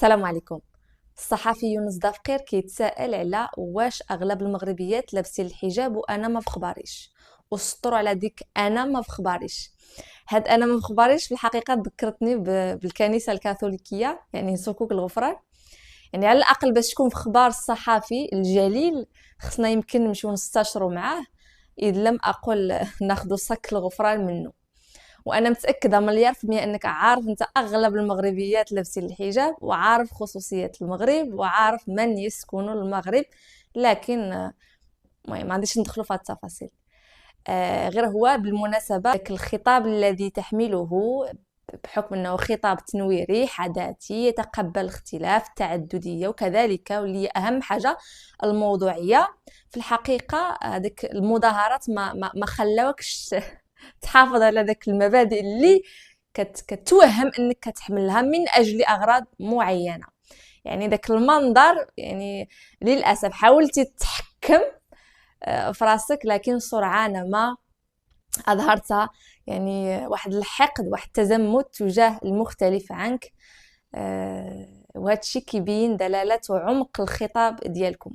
السلام عليكم. الصحفي يونس دافقير كيتساءل على واش اغلب المغربيات لابسين الحجاب وانا ما بخباريش، وسطروا على ديك انا ما بخباريش. هاد انا ما بخباريش في الحقيقه ذكرتني بالكنيسه الكاثوليكيه، يعني صكوك الغفران. يعني على الاقل باش تكون في خبار الصحفي الجليل خصنا يمكن نمشيو نستشروا معاه، اذ لم اقل ناخذ صك الغفران منه. وانا متاكده مليار في المية انك عارف انت اغلب المغربيات لابسين الحجاب، وعارف خصوصيات المغرب، وعارف من يسكن المغرب. لكن المهم ما عنديش ندخلوا في التفاصيل. غير هو بالمناسبه ذاك الخطاب الذي تحمله، بحكم انه خطاب تنويري حداثي يتقبل الاختلاف التعدديه، وكذلك واللي اهم حاجه الموضوعيه. في الحقيقه هذيك المظاهرات ما خلاوكش تحافظ على ذاك المبادئ اللي كتوهم انك كتحملها من اجل اغراض معينه. يعني ذاك المنظر، يعني للاسف حاولتي تتحكم في راسك، لكن سرعان ما اظهرت يعني واحد الحقد، واحد التزمت تجاه المختلف عنك. وهذا الشيء كيبين دلاله وعمق الخطاب ديالكم.